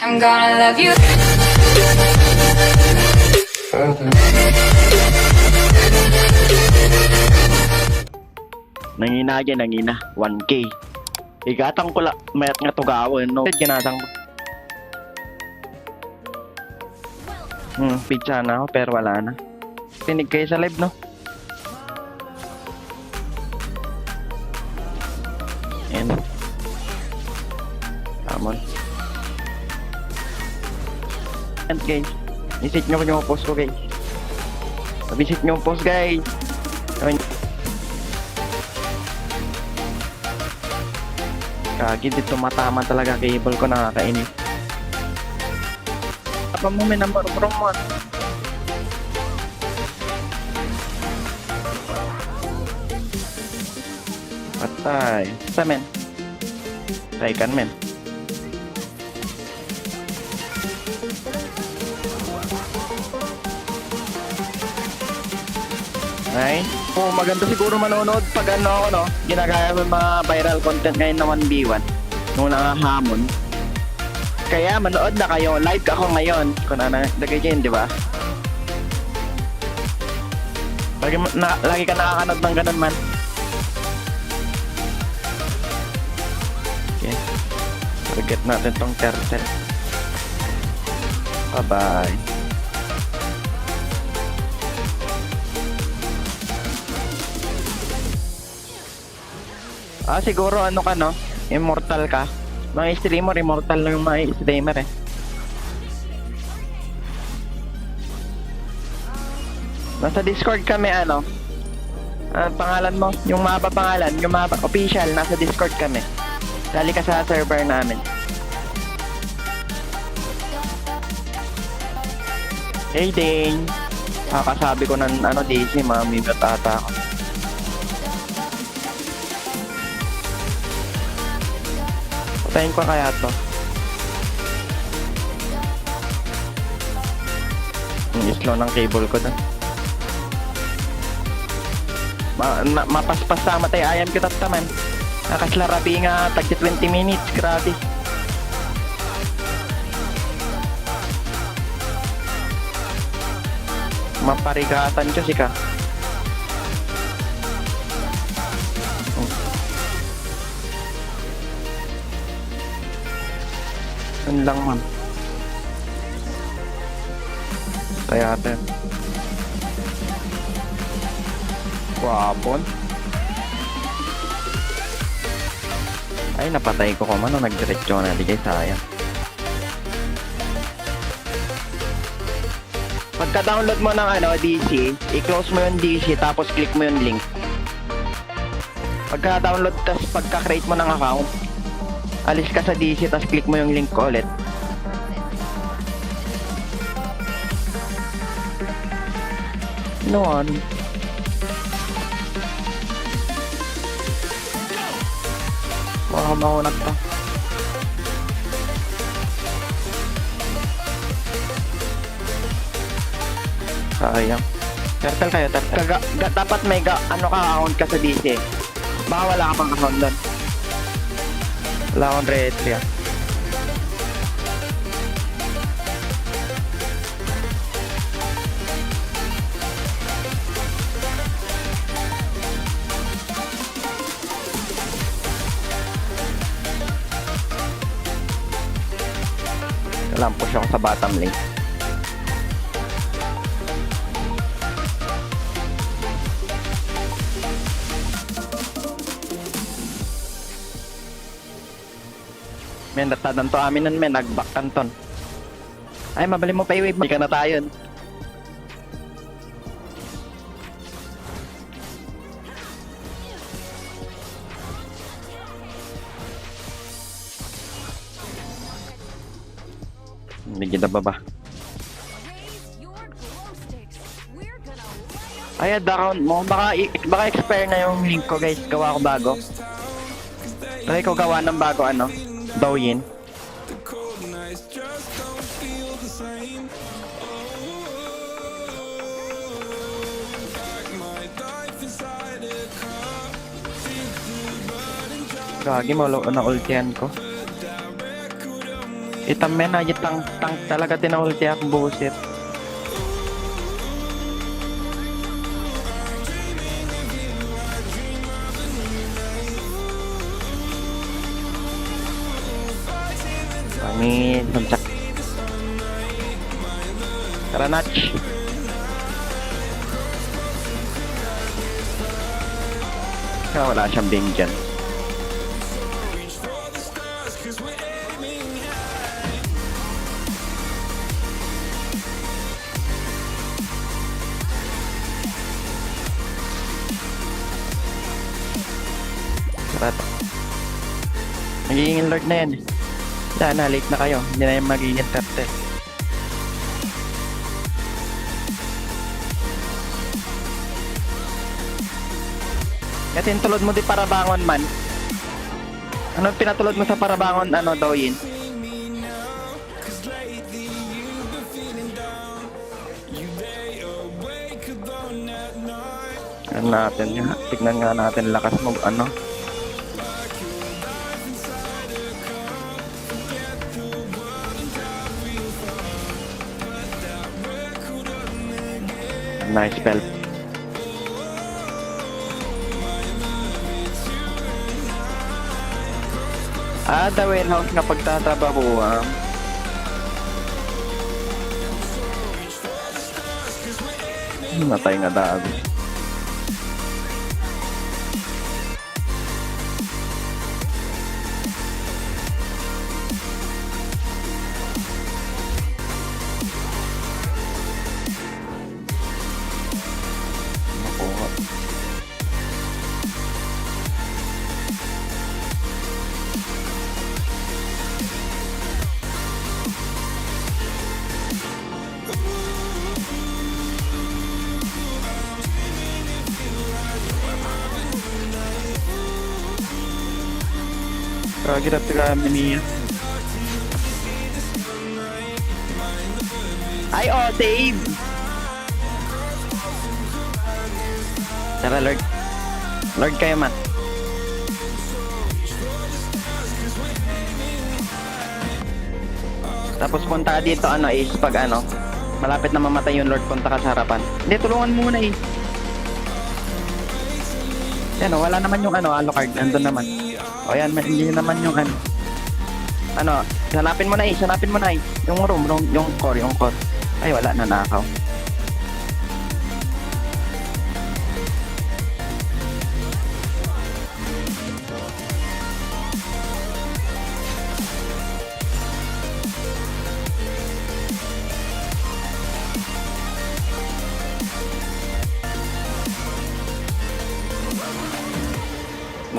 I'm gonna love you. Nangina aja, nangina. 1K. Igatang ko lang. Mayat nga tugawin, no? Ginatang ko. Pizza na ako, pero wala na. Tinig kayo sa live, no? Ayan. Come on. And guys, visit nyo yung post ko, guys. Visit nyo yung post, guys. Kagi, dito matama talaga cable ko, nakakainis. Apa mo may number mo? Patay. Basta men. Try men. Ay, maganda siguro manonood pag ano ako, no? Ginagaya mo mga viral content ngayon na 1v1. Nung nangahamon. Kaya manood na kayo. Live ako ngayon. Kung nalagay dyan, di ba? Lagi ka nakakanood ng ganun man. Okay. Target natin tong turtle. Bye-bye. Siguro ano ka, no? Immortal ka. Mga streamer, immortal lang yung mga streamer eh. Nasa Discord kami, ano? Pangalan mo? Yung mahaba pangalan, yung mahaba official, nasa Discord kami. Dali ka sa server namin. Hey Dane! Kakasabi ko ng ano, DC, mami, batata ako. Patayin ko kaya to. Slow ng cable ko na. Mapaspas sa matay ayam kita taman. Nakaslarabi nga tagti 20 minutes. Grabe. Maparigatan ko si ka. Yan lang man. Kaya natin. Wapon. Ay, napatay ko man nung nagdiretso na di guys, sayang. Pagka-download mo ng ano, DC, i-close mo yung DC tapos click mo yung link. Pagka-download tapos pagka-create mo ng account, alis ka sa DC tapos click mo yung link ko ulit. No, baka maunat pa. Sayang. Turtle kayo, turtle. Dapat may ano ka, account ka sa DC. Baka wala ka pang account doon. Wala akong retry ah. Lampos ako sa bottom lane. Men, datadan to amin nun, men. Nag-back kanton. Ay, mabali mo pa i-wave. Hindi ka na tayo. Hindi kita ba? Ay, add account mo. Baka expire na yung link ko, guys. Gawa ko bago. Try ko gawa ng bago, ano? Douyin. Gagi mo na ultian ko. Itamen aja tank talaga tinulti ak busit. Amin, puncak. Tara Nach. Wala siyang bing dyan. Tara. Magiging lord na yan. Sana, late na kayo. Hindi na yung magiging turtle. Kasi tulod mo di parabangon man. Ano pinatulod mo sa parabangon, ano daw yun? Ano natin, tignan nga natin lakas mo, ano? Nice spell. The warehouse nga pagtatrabahuan. Matay nga daag. Kagirap kami niya. Ay, oh, save! Tara, Lord. Lord kayo man. Tapos punta ka dito, ano, is pag ano, malapit na mamatay yung Lord, punta ka sa harapan. Hindi, tulungan muna eh. Yan, oh, wala naman yung ano, Alucard, andun naman. O yan, hindi naman yung ano. Ano, hanapin mo na eh, hanapin mo na eh. Yung room, yung core. Ay, wala na nakaw.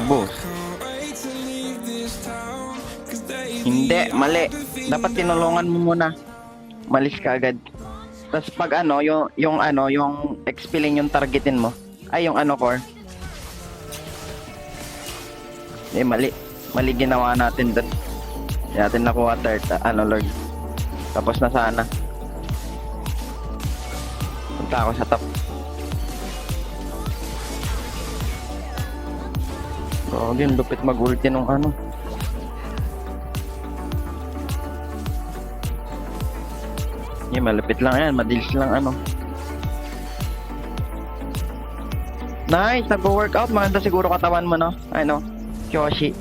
Boss. Hindi, mali. Dapat tinulungan mo muna. Malis ka agad. Tapos pag ano, yung expelling yung targetin mo. Ay, yung ano core. Eh, mali. Mali ginawa natin doon. Hindi natin nakuha Lord. Tapos na sana. Punta ako sa top. Oh, yun, lupit mag-ulti nung ano. Yan, malupit lang yan. Madilis lang ano. Nice! Nag-workout. Maganda siguro katawan mo, no? Ano? Kyoshi.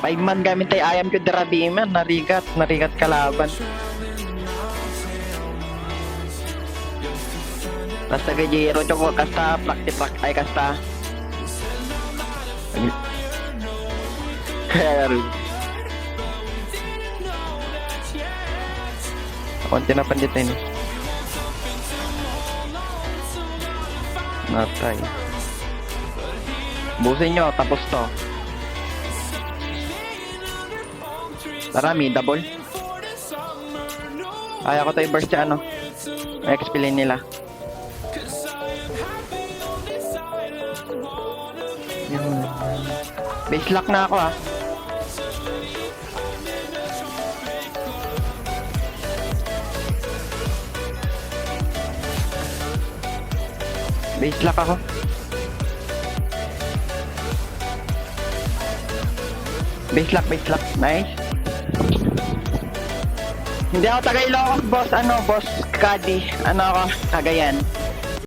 5 man gamit tayo ayam ko darabiman. Narigat kalaban. Basta gajero choko kasta praktik ay kasta. Kaya rin. Konti na pandit ini. Natay. Busin nyo, tapos to. Tarami, double. Kaya ko tayo burst siya ano. Explain nila. Base lock na ako ah. Base lock ako. Base lock. Nice. Hindi ako taga Ilocos, boss. Boss Kadi. Ako, Cagayan.